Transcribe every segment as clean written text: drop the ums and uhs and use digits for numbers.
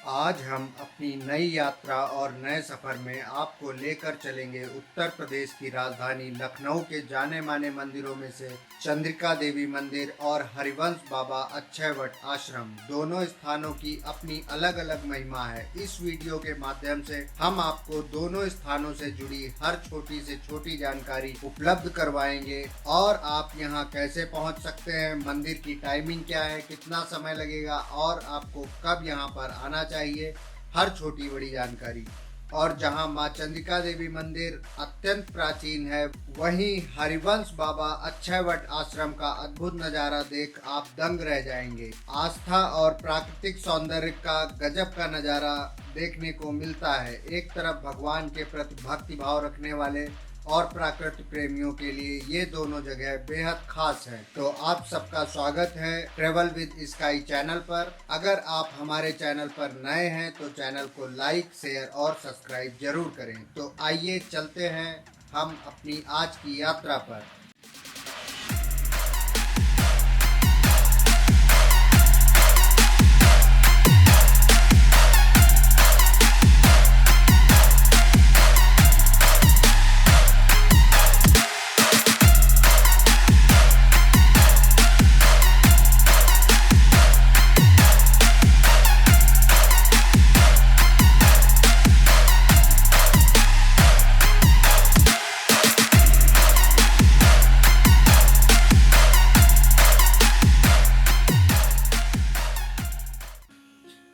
आज हम अपनी नई यात्रा और नए सफर में आपको लेकर चलेंगे उत्तर प्रदेश की राजधानी लखनऊ के जाने माने मंदिरों में से चंद्रिका देवी मंदिर और हरिवंश बाबा अक्षयवट आश्रम। दोनों स्थानों की अपनी अलग अलग महिमा है। इस वीडियो के माध्यम से हम आपको दोनों स्थानों से जुड़ी हर छोटी से छोटी जानकारी उपलब्ध करवाएंगे और आप यहां कैसे पहुंच सकते हैं, मंदिर की टाइमिंग क्या है, कितना समय लगेगा और आपको कब यहां पर आना चाहिए, हर छोटी बड़ी जानकारी। और जहां मां चंद्रिका देवी मंदिर अत्यंत प्राचीन है, वहीं हरिवंश बाबा अक्षयवट आश्रम का अद्भुत नजारा देख आप दंग रह जाएंगे। आस्था और प्राकृतिक सौंदर्य का गजब का नजारा देखने को मिलता है। एक तरफ भगवान के प्रति भक्ति भाव रखने वाले और प्रकृति प्रेमियों के लिए ये दोनों जगह बेहद खास है। तो आप सबका स्वागत है ट्रेवल विद स्काई चैनल पर। अगर आप हमारे चैनल पर नए हैं तो चैनल को लाइक, शेयर और सब्सक्राइब जरूर करें। तो आइए चलते हैं हम अपनी आज की यात्रा पर।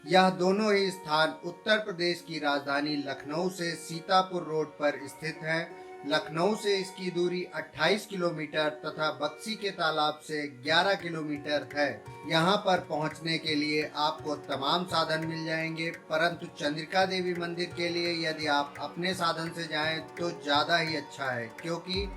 यह दोनों ही स्थान उत्तर प्रदेश की राजधानी लखनऊ से सीतापुर रोड पर स्थित है। लखनऊ से इसकी दूरी 28 किलोमीटर तथा बक्सी के तालाब से 11 किलोमीटर है। यहाँ पर पहुँचने के लिए आपको तमाम साधन मिल जाएंगे, परंतु चंद्रिका देवी मंदिर के लिए यदि आप अपने साधन से जाएं तो ज़्यादा ही अच्छा है, क्योंकि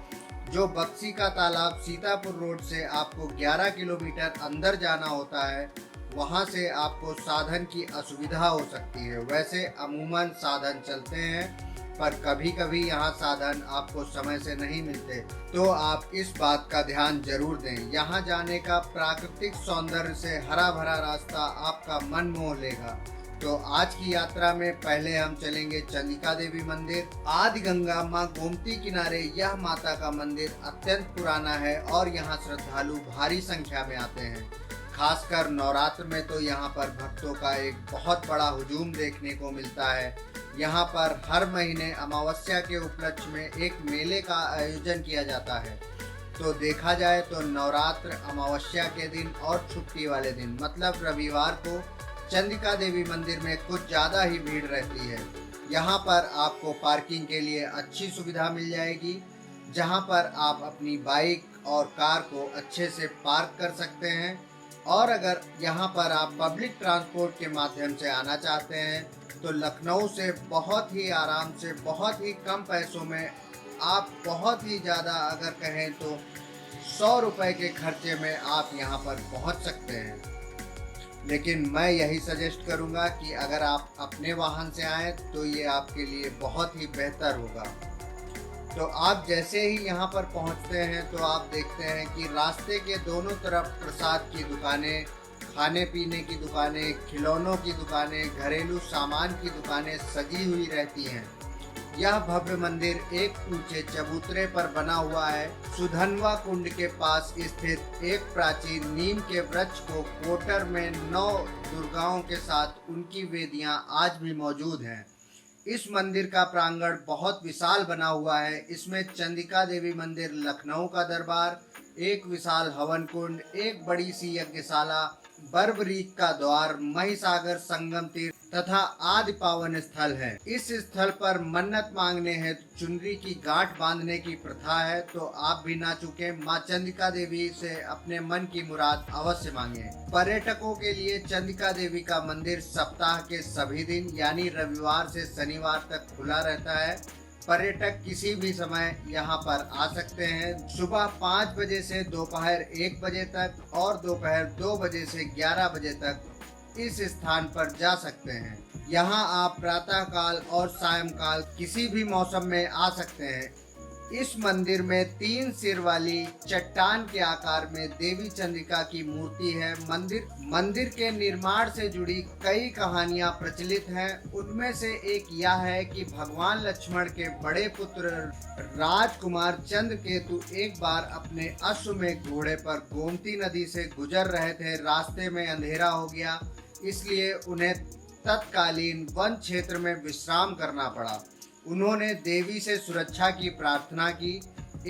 जो बक्सी का तालाब सीतापुर रोड से आपको 11 किलोमीटर अंदर जाना होता है, वहां से आपको साधन की असुविधा हो सकती है। वैसे अमूमन साधन चलते हैं, पर कभी कभी यहाँ साधन आपको समय से नहीं मिलते, तो आप इस बात का ध्यान जरूर दें। यहाँ जाने का प्राकृतिक सौंदर्य से हरा भरा रास्ता आपका मन मोह लेगा। तो आज की यात्रा में पहले हम चलेंगे चंद्रिका देवी मंदिर। आदि गंगा मां गोमती किनारे यह माता का मंदिर अत्यंत पुराना है और यहाँ श्रद्धालु भारी संख्या में आते हैं। खासकर नवरात्र में तो यहाँ पर भक्तों का एक बहुत बड़ा हुजूम देखने को मिलता है। यहाँ पर हर महीने अमावस्या के उपलक्ष्य में एक मेले का आयोजन किया जाता है। तो देखा जाए तो नवरात्र, अमावस्या के दिन और छुट्टी वाले दिन मतलब रविवार को चंद्रिका देवी मंदिर में कुछ ज़्यादा ही भीड़ रहती है। यहाँ पर आपको पार्किंग के लिए अच्छी सुविधा मिल जाएगी, जहाँ पर आप अपनी बाइक और कार को अच्छे से पार्क कर सकते हैं। और अगर यहाँ पर आप पब्लिक ट्रांसपोर्ट के माध्यम से आना चाहते हैं तो लखनऊ से बहुत ही आराम से, बहुत ही कम पैसों में, आप बहुत ही ज़्यादा अगर कहें तो 100 रुपये के खर्चे में आप यहाँ पर पहुँच सकते हैं। लेकिन मैं यही सजेस्ट करूँगा कि अगर आप अपने वाहन से आएँ तो ये आपके लिए बहुत ही बेहतर होगा। तो आप जैसे ही यहाँ पर पहुँचते हैं तो आप देखते हैं कि रास्ते के दोनों तरफ प्रसाद की दुकानें, खाने पीने की दुकानें, खिलौनों की दुकानें, घरेलू सामान की दुकानें सजी हुई रहती हैं। यह भव्य मंदिर एक ऊंचे चबूतरे पर बना हुआ है। सुधनवा कुंड के पास स्थित एक प्राचीन नीम के वृक्ष को कोटर में 9 दुर्गाओं के साथ उनकी वेदियां आज भी मौजूद हैं। इस मंदिर का प्रांगण बहुत विशाल बना हुआ है। इसमें चंद्रिका देवी मंदिर, लखनऊ का दरबार, एक विशाल हवन कुंड, एक बड़ी सी यज्ञशाला, बर्बरीक का द्वार, महिसागर संगम तीर्थ तथा आदि पावन स्थल है। इस स्थल पर मन्नत मांगने हेतु चुनरी की गांठ बांधने की प्रथा है। तो आप भी ना चूकें, मां चंद्रिका देवी से अपने मन की मुराद अवश्य मांगे। पर्यटकों के लिए चंद्रिका देवी का मंदिर सप्ताह के सभी दिन यानी रविवार से शनिवार तक खुला रहता है। पर्यटक किसी भी समय यहाँ पर आ सकते हैं। सुबह 5 बजे से दोपहर 1 बजे तक और दोपहर 2 बजे से 11 बजे तक इस स्थान पर जा सकते हैं। यहाँ आप प्रातः काल और सायंकाल किसी भी मौसम में आ सकते हैं। इस मंदिर में 3 सिर वाली चट्टान के आकार में देवी चंद्रिका की मूर्ति है। मंदिर के निर्माण से जुड़ी कई कहानियां प्रचलित हैं। उनमें से एक यह है कि भगवान लक्ष्मण के बड़े पुत्र राजकुमार चंद्रकेतु एक बार अपने अश्वमेध घोड़े पर गोमती नदी से गुजर रहे थे। रास्ते में अंधेरा हो गया, इसलिए उन्हें तत्कालीन वन क्षेत्र में विश्राम करना पड़ा। उन्होंने देवी से सुरक्षा की प्रार्थना की।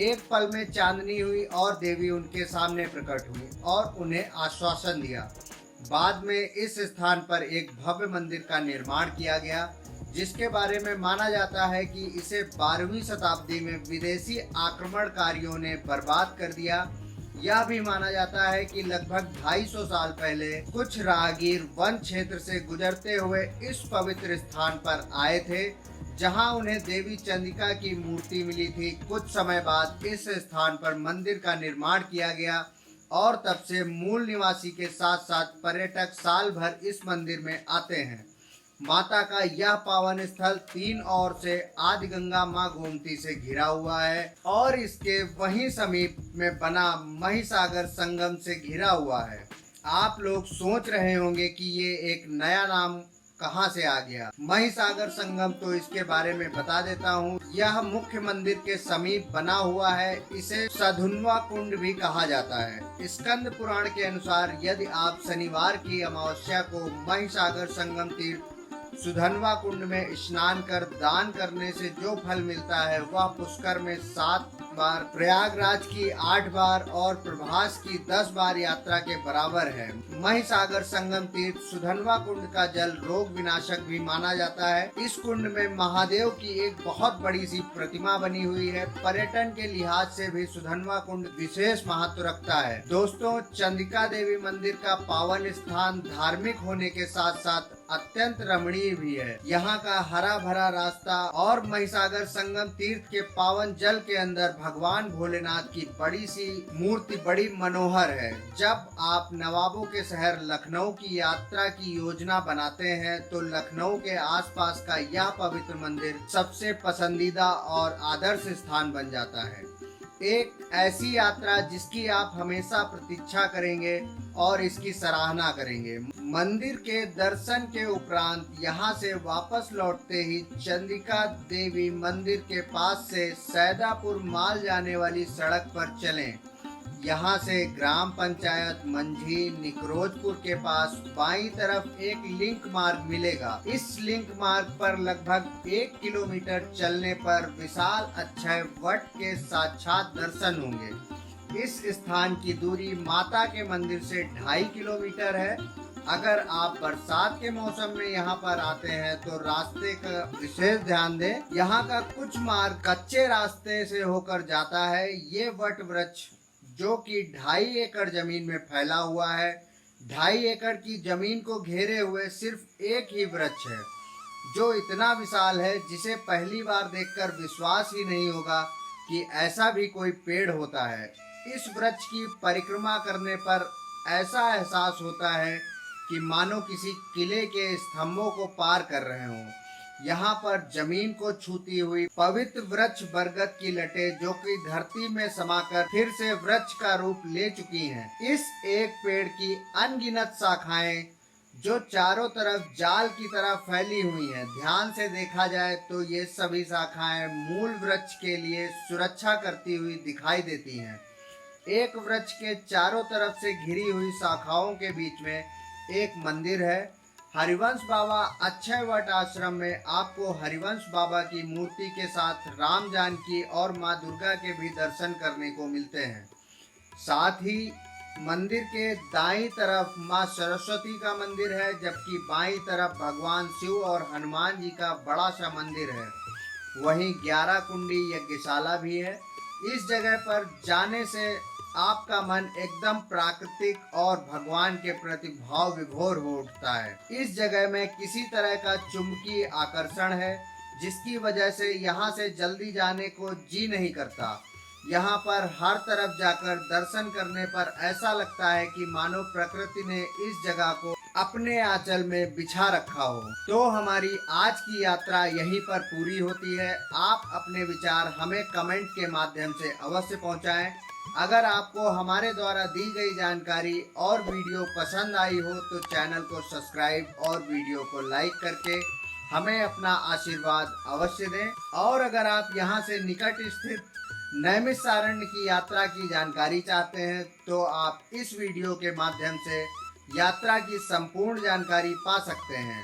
एक पल में चांदनी हुई और देवी उनके सामने प्रकट हुई और उन्हें आश्वासन दिया। बाद में इस स्थान पर एक भव्य मंदिर का निर्माण किया गया, जिसके बारे में माना जाता है कि इसे 12वीं शताब्दी में विदेशी आक्रमणकारियों ने बर्बाद कर दिया। यह भी माना जाता है कि लगभग 250 साल पहले कुछ राहगीर वन क्षेत्र से गुजरते हुए इस पवित्र स्थान पर आए थे, जहां उन्हें देवी चंद्रिका की मूर्ति मिली थी। कुछ समय बाद इस स्थान पर मंदिर का निर्माण किया गया और तब से मूल निवासी के साथ साथ पर्यटक साल भर इस मंदिर में आते हैं। माता का यह पावन स्थल 3 ओर से आदि गंगा मां गोमती से घिरा हुआ है और इसके वहीं समीप में बना महिसागर संगम से घिरा हुआ है। आप लोग सोच रहे होंगे कि ये एक नया नाम कहां से आ गया। महिसागर संगम, तो इसके बारे में बता देता हूँ। यह मुख्य मंदिर के समीप बना हुआ है। इसे सधुन्वा कुंड भी कहा जाता है। स्कंद पुराण के अनुसार यदि आप शनिवार की अमावस्या को महिसागर संगम तीर्थ सुधन्वा कुंड में स्नान कर दान करने से जो फल मिलता है वह पुष्कर में 7 बार, प्रयागराज की 8 बार और प्रभास की 10 बार यात्रा के बराबर है। महिसागर संगम तीर्थ सुधन्वा कुंड का जल रोग विनाशक भी माना जाता है। इस कुंड में महादेव की एक बहुत बड़ी सी प्रतिमा बनी हुई है। पर्यटन के लिहाज से भी सुधन्वा कुंड विशेष महत्व रखता है। दोस्तों, चंद्रिका देवी मंदिर का पावन स्थान धार्मिक होने के साथ साथ अत्यंत रमणीय भी है। यहाँ का हरा भरा रास्ता और महिसागर संगम तीर्थ के पावन जल के अंदर भगवान भोलेनाथ की बड़ी सी मूर्ति बड़ी मनोहर है। जब आप नवाबों के शहर लखनऊ की यात्रा की योजना बनाते हैं तो लखनऊ के आसपास का यह पवित्र मंदिर सबसे पसंदीदा और आदर्श स्थान बन जाता है। एक ऐसी यात्रा जिसकी आप हमेशा प्रतीक्षा करेंगे और इसकी सराहना करेंगे। मंदिर के दर्शन के उपरांत यहाँ से वापस लौटते ही चंद्रिका देवी मंदिर के पास से सैदापुर माल जाने वाली सड़क पर चलें। यहाँ से ग्राम पंचायत मंझी निकरोजपुर के पास बाईं तरफ एक लिंक मार्ग मिलेगा। इस लिंक मार्ग पर लगभग 1 किलोमीटर चलने पर विशाल अक्षय वट के साक्षात दर्शन होंगे। इस स्थान की दूरी माता के मंदिर से 2.5 किलोमीटर है। अगर आप बरसात के मौसम में यहाँ पर आते हैं तो रास्ते का विशेष ध्यान दें। यहाँ का कुछ मार्ग कच्चे रास्ते से होकर जाता है। ये वट वृक्ष जो कि 2.5 एकड़ जमीन में फैला हुआ है। 2.5 एकड़ की जमीन को घेरे हुए सिर्फ एक ही वृक्ष है, जो इतना विशाल है जिसे पहली बार देखकर विश्वास ही नहीं होगा कि ऐसा भी कोई पेड़ होता है। इस वृक्ष की परिक्रमा करने पर ऐसा एहसास होता है कि मानो किसी किले के स्तंभों को पार कर रहे हों। यहाँ पर जमीन को छूती हुई पवित्र वृक्ष बरगद की लटें जो कि धरती में समाकर फिर से वृक्ष का रूप ले चुकी हैं। इस एक पेड़ की अनगिनत शाखाएं जो चारों तरफ जाल की तरह फैली हुई हैं। ध्यान से देखा जाए तो ये सभी शाखाएं मूल वृक्ष के लिए सुरक्षा करती हुई दिखाई देती हैं। एक वृक्ष के चारों तरफ से घिरी हुई शाखाओं के बीच में एक मंदिर है। हरिवंश बाबा अक्षय वट आश्रम में आपको हरिवंश बाबा की मूर्ति के साथ राम जानकी और माँ दुर्गा के भी दर्शन करने को मिलते हैं। साथ ही मंदिर के दाईं तरफ माँ सरस्वती का मंदिर है, जबकि बाईं तरफ भगवान शिव और हनुमान जी का बड़ा सा मंदिर है। वहीं 11 कुंडी यज्ञशाला भी है। इस जगह पर जाने से आपका मन एकदम प्राकृतिक और भगवान के प्रति भाव विभोर हो उठता है। इस जगह में किसी तरह का चुंबकीय आकर्षण है, जिसकी वजह से यहाँ से जल्दी जाने को जी नहीं करता। यहाँ पर हर तरफ जाकर दर्शन करने पर ऐसा लगता है कि मानो प्रकृति ने इस जगह को अपने आंचल में बिछा रखा हो। तो हमारी आज की यात्रा यहीं पर पूरी होती है। आप अपने विचार हमें कमेंट के माध्यम से अवश्य पहुंचाएं। अगर आपको हमारे द्वारा दी गई जानकारी और वीडियो पसंद आई हो तो चैनल को सब्सक्राइब और वीडियो को लाइक करके हमें अपना आशीर्वाद अवश्य दें। और अगर आप यहां से निकट स्थित नैमिषारण्य की यात्रा की जानकारी चाहते हैं तो आप इस वीडियो के माध्यम से यात्रा की संपूर्ण जानकारी पा सकते हैं।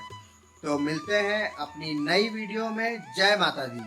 तो मिलते हैं अपनी नई वीडियो में। जय माता दी।